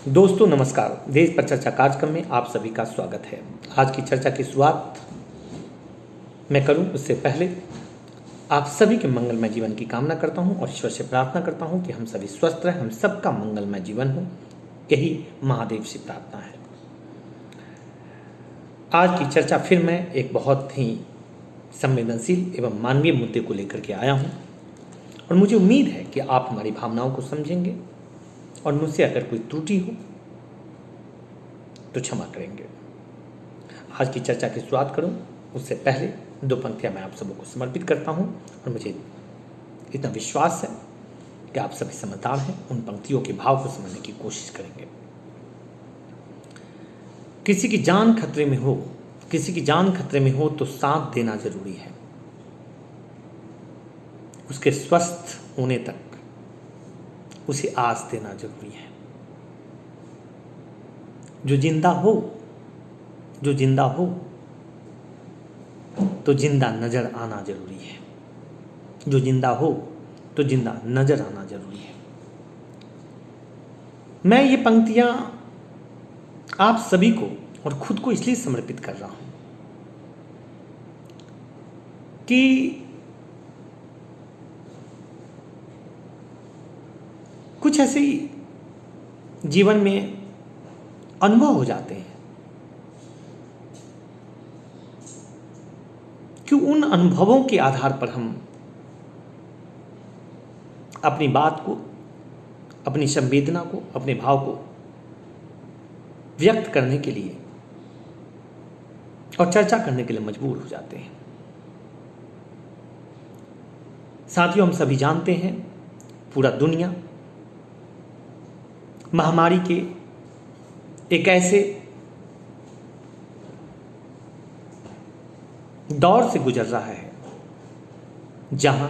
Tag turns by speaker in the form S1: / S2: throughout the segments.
S1: दोस्तों नमस्कार। देश पर चर्चा कार्यक्रम में आप सभी का स्वागत है। आज की चर्चा की शुरुआत मैं करूं उससे पहले आप सभी के मंगलमय जीवन की कामना करता हूं और ईश्वर से प्रार्थना करता हूं कि हम सभी स्वस्थ रहें, हम सबका मंगलमय जीवन हो। यही महादेव से प्रार्थना है। आज की चर्चा फिर मैं एक बहुत ही संवेदनशील एवं मानवीय मुद्दे को लेकर के आया हूं और मुझे उम्मीद है कि आप हमारी भावनाओं को समझेंगे और मुझसे अगर कोई त्रुटि हो तो क्षमा करेंगे। आज की चर्चा की शुरुआत करूं उससे पहले दो पंक्तियां मैं आप सबको समर्पित करता हूं और मुझे इतना विश्वास है कि आप सभी समझदार हैं। उन पंक्तियों के भाव को समझने की कोशिश करेंगे। किसी की जान खतरे में हो तो साथ देना जरूरी है। उसके स्वस्थ होने तक उसे आस देना जरूरी है। जो जिंदा हो तो जिंदा नजर आना जरूरी है। जो जिंदा हो तो जिंदा नजर आना जरूरी है। मैं ये पंक्तियां आप सभी को और खुद को इसलिए समर्पित कर रहा हूं कि कुछ ऐसे ही जीवन में अनुभव हो जाते हैं कि उन अनुभवों के आधार पर हम अपनी बात को, अपनी संवेदना को, अपने भाव को व्यक्त करने के लिए और चर्चा करने के लिए मजबूर हो जाते हैं। साथियों, हम सभी जानते हैं पूरा दुनिया महामारी के एक ऐसे दौर से गुजर रहा है जहां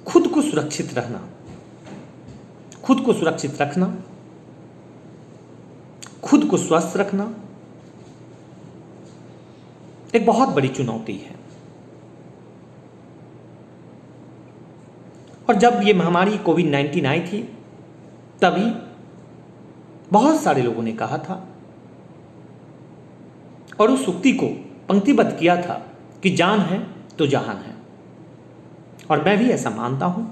S1: खुद को सुरक्षित रखना, खुद को सुरक्षित रखना, खुद को स्वस्थ रखना एक बहुत बड़ी चुनौती है। और जब ये महामारी कोविड-19 आई थी तभी बहुत सारे लोगों ने कहा था और उस उक्ति को पंक्तिबद्ध किया था कि जान है तो जहान है। और मैं भी ऐसा मानता हूं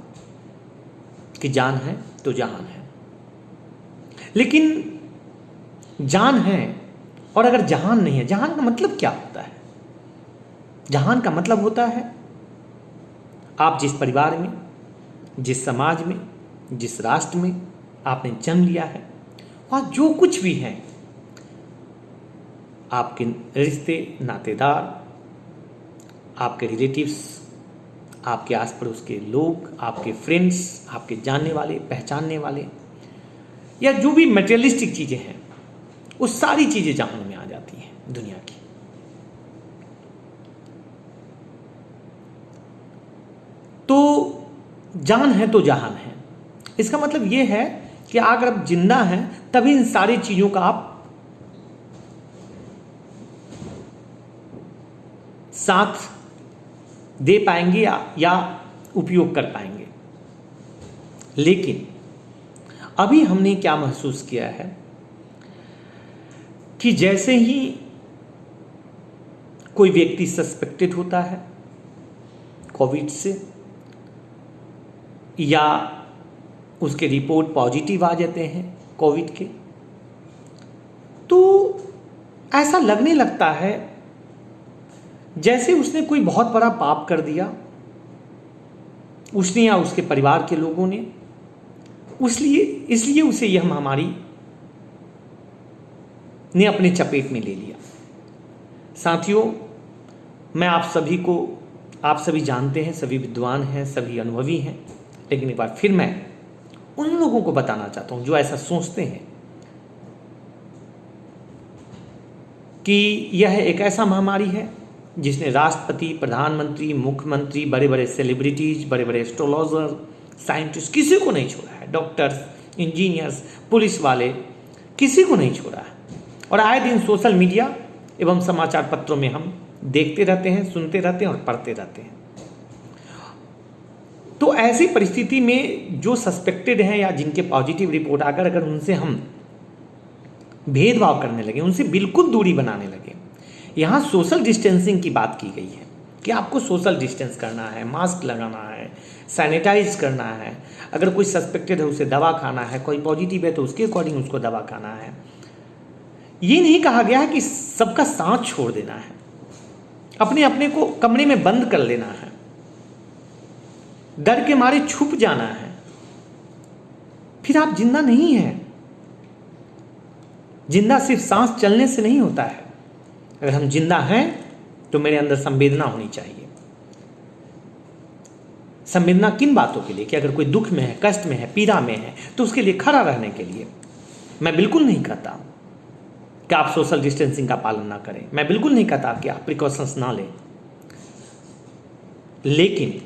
S1: कि जान है तो जहान है। लेकिन जान है और अगर जहान नहीं है, जहान का मतलब क्या होता है? जहान का मतलब होता है आप जिस परिवार में, जिस समाज में, जिस राष्ट्र में आपने जन्म लिया है, वहाँ जो कुछ भी है, आपके रिश्ते नातेदार, आपके रिलेटिव्स, आपके आस पड़ोस के लोग, आपके फ्रेंड्स, आपके जानने वाले, पहचानने वाले, या जो भी मटेरियलिस्टिक चीज़ें हैं, वो सारी चीज़ें जहान में आ जाती हैं दुनिया की। तो जान है तो जहान है, इसका मतलब यह है कि अगर आप जिंदा हैं तभी इन सारी चीजों का आप साथ दे पाएंगे या उपयोग कर पाएंगे। लेकिन अभी हमने क्या महसूस किया है कि जैसे ही कोई व्यक्ति सस्पेक्टेड होता है कोविड से या उसके रिपोर्ट पॉजिटिव आ जाते हैं कोविड के, तो ऐसा लगने लगता है जैसे उसने कोई बहुत बड़ा पाप कर दिया, उसने या उसके परिवार के लोगों ने, इसलिए उसे यह महामारी ने अपने चपेट में ले लिया। साथियों, मैं आप सभी जानते हैं, सभी विद्वान हैं, सभी अनुभवी हैं, लेकिन एक बार फिर मैं उन लोगों को बताना चाहता हूं जो ऐसा सोचते हैं कि यह एक ऐसा महामारी है जिसने राष्ट्रपति, प्रधानमंत्री, मुख्यमंत्री, बड़े बड़े सेलिब्रिटीज, बड़े बड़े एस्ट्रोलॉजर, साइंटिस्ट, किसी को नहीं छोड़ा है। डॉक्टर्स, इंजीनियर्स, पुलिस वाले, किसी को नहीं छोड़ा है। और आए दिन सोशल मीडिया एवं समाचार पत्रों में हम देखते रहते हैं, सुनते रहते हैं और पढ़ते रहते हैं। तो ऐसी परिस्थिति में जो सस्पेक्टेड हैं या जिनके पॉजिटिव रिपोर्ट आकर अगर उनसे हम भेदभाव करने लगे, उनसे बिल्कुल दूरी बनाने लगे, यहाँ सोशल डिस्टेंसिंग की बात की गई है कि आपको सोशल डिस्टेंस करना है, मास्क लगाना है, सैनिटाइज करना है, अगर कोई सस्पेक्टेड है उसे दवा खाना है, कोई पॉजिटिव है तो उसके अकॉर्डिंग उसको दवा खाना है। ये नहीं कहा गया है कि सबका साथ छोड़ देना है, अपने अपने को कमरे में बंद कर लेना है, डर के मारे छुप जाना है, फिर आप जिंदा नहीं हैं। जिंदा सिर्फ सांस चलने से नहीं होता है। अगर हम जिंदा हैं तो मेरे अंदर संवेदना होनी चाहिए। संवेदना किन बातों के लिए? कि अगर कोई दुख में है, कष्ट में है, पीड़ा में है, तो उसके लिए खड़ा रहने के लिए। मैं बिल्कुल नहीं कहता कि आप सोशल डिस्टेंसिंग का पालन ना करें, मैं बिल्कुल नहीं कहता कि आप प्रिकॉशंस ना लें, लेकिन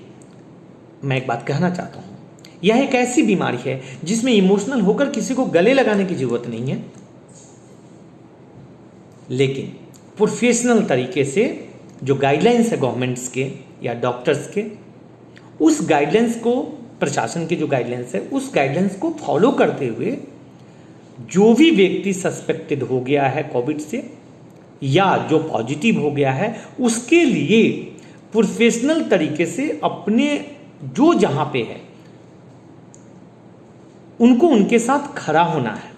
S1: मैं एक बात कहना चाहता हूं, यह एक ऐसी बीमारी है जिसमें इमोशनल होकर किसी को गले लगाने की जरूरत नहीं है, लेकिन प्रोफेशनल तरीके से जो गाइडलाइंस है गवर्नमेंट्स के या डॉक्टर्स के, उस गाइडलाइंस को, प्रशासन की जो गाइडलाइंस है, उस गाइडलाइंस को फॉलो करते हुए जो भी व्यक्ति सस्पेक्टेड हो गया है कोविड से या जो पॉजिटिव हो गया है, उसके लिए प्रोफेशनल तरीके से अपने जो जहां पे है उनको उनके साथ खड़ा होना है,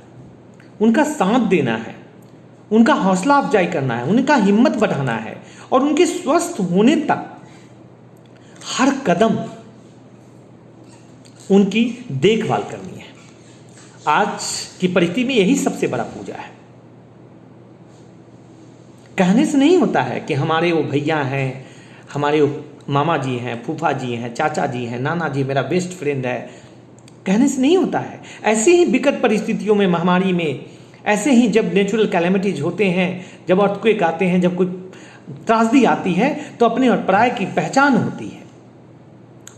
S1: उनका साथ देना है, उनका हौसला अफजाई करना है, उनका हिम्मत बढ़ाना है और उनके स्वस्थ होने तक हर कदम उनकी देखभाल करनी है। आज की परिस्थिति में यही सबसे बड़ा पूजा है। कहने से नहीं होता है कि हमारे वो भैया हैं, हमारे वो मामा जी हैं, फूफा जी हैं, चाचा जी हैं, नाना जी मेरा बेस्ट फ्रेंड है, कहने से नहीं होता है। ऐसे ही विकट परिस्थितियों में, महामारी में, ऐसे ही जब नेचुरल कैलेमिटीज होते हैं, जब अर्थक्वेक आते हैं, जब कोई त्रासदी आती है, तो अपने और पराये की पहचान होती है।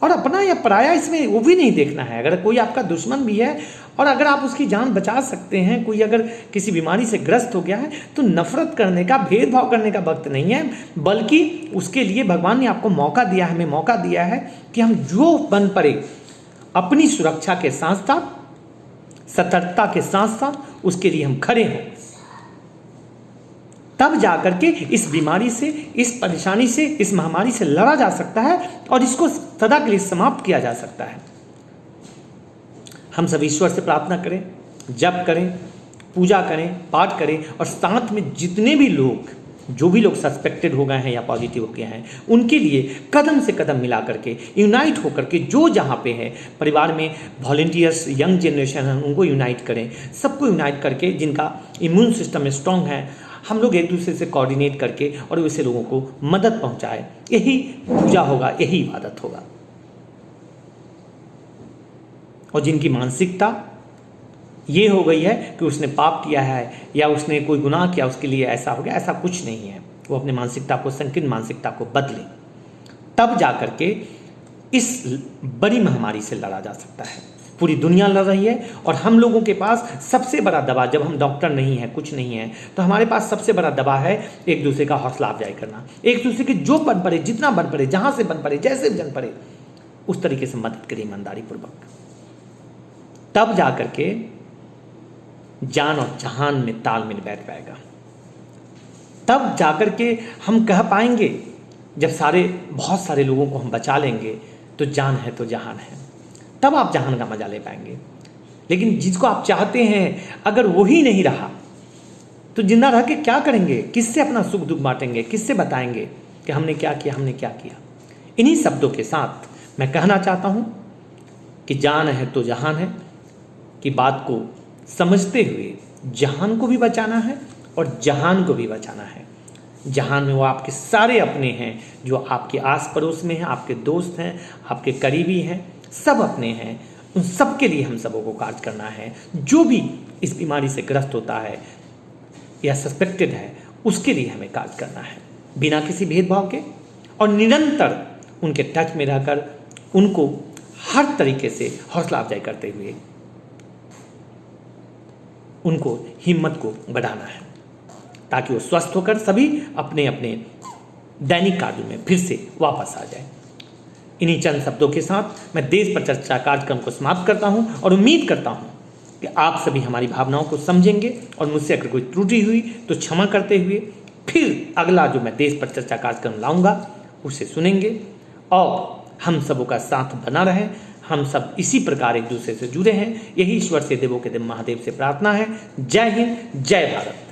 S1: और अपना या पराया इसमें वो भी नहीं देखना है। अगर कोई आपका दुश्मन भी है और अगर आप उसकी जान बचा सकते हैं, कोई अगर किसी बीमारी से ग्रस्त हो गया है, तो नफरत करने का, भेदभाव करने का वक्त नहीं है, बल्कि उसके लिए भगवान ने आपको मौका दिया है, हमें मौका दिया है कि हम जो बन पड़े अपनी सुरक्षा के साथ साथ, सतर्कता के साथ साथ उसके लिए हम खड़े हैं। तब जाकर के इस बीमारी से, इस परेशानी से, इस महामारी से लड़ा जा सकता है और इसको सदा के लिए समाप्त किया जा सकता है। हम सब ईश्वर से प्रार्थना करें, जप करें, पूजा करें, पाठ करें और साथ में जितने भी लोग, जो भी लोग सस्पेक्टेड हो गए हैं या पॉजिटिव हो गए हैं, उनके लिए कदम से कदम मिला करके, यूनाइट होकर के, जो जहाँ पे है, परिवार में वॉलंटियर्स, यंग जनरेशन है, उनको यूनाइट करें। सबको यूनाइट करके, जिनका इम्यून सिस्टम स्ट्रांग है, हम लोग एक दूसरे से कोऑर्डिनेट करके और वैसे लोगों को मदद पहुंचाए। यही पूजा होगा, यही इबादत होगा। और जिनकी मानसिकता ये हो गई है कि उसने पाप किया है या उसने कोई गुनाह किया, उसके लिए ऐसा हो गया, ऐसा कुछ नहीं है। वो अपने मानसिकता को, संकीर्ण मानसिकता को बदले, तब जाकर के इस बड़ी महामारी से लड़ा जा सकता है। पूरी दुनिया लड़ रही है और हम लोगों के पास सबसे बड़ा दवा, जब हम डॉक्टर नहीं है, कुछ नहीं है, तो हमारे पास सबसे बड़ा दवा है एक दूसरे का हौसला अफजाई करना, एक दूसरे के जो बन पड़े, जितना बन पड़े, जहां से बन पड़े, जैसे बन पड़े, उस तरीके से मदद करें ईमानदारी पूर्वक। तब जाकर के जान और जहान में तालमेल बैठ पाएगा। तब जाकर के हम कह पाएंगे, जब बहुत सारे लोगों को हम बचा लेंगे, तो जान है तो जहान है, तब आप जहान का मजा ले पाएंगे। लेकिन जिसको आप चाहते हैं, अगर वही नहीं रहा, तो जिंदा रह के क्या करेंगे? किससे अपना सुख दुख बांटेंगे? किससे बताएंगे कि हमने क्या किया, हमने क्या किया? इन्हीं शब्दों के साथ मैं कहना चाहता हूं कि जान है तो जहान है कि बात को समझते हुए जहान को भी बचाना है और जहान को भी बचाना है। जहान में वो आपके सारे अपने हैं, जो आपके आस पड़ोस में हैं, आपके दोस्त हैं, आपके करीबी हैं, सब अपने हैं। उन सब के लिए हम सबों को कार्य करना है। जो भी इस बीमारी से ग्रस्त होता है या सस्पेक्टेड है, उसके लिए हमें कार्य करना है, बिना किसी भेदभाव के, और निरंतर उनके टच में रहकर उनको हर तरीके से हौसला अफजाई करते हुए उनको हिम्मत को बढ़ाना है, ताकि वो स्वस्थ होकर सभी अपने अपने दैनिक कार्यों में फिर से वापस आ जाए। इन्हीं चंद शब्दों के साथ मैं देश पर चर्चा कार्यक्रम को समाप्त करता हूं और उम्मीद करता हूं कि आप सभी हमारी भावनाओं को समझेंगे और मुझसे अगर कोई त्रुटि हुई तो क्षमा करते हुए फिर अगला जो मैं देश पर चर्चा कार्यक्रम लाऊंगा उसे सुनेंगे और हम सबों का साथ बना रहे। हम सब इसी प्रकार एक दूसरे से जुड़े हैं, यही ईश्वर से देवों के देव महादेव से प्रार्थना है। जय हिंद, जय भारत।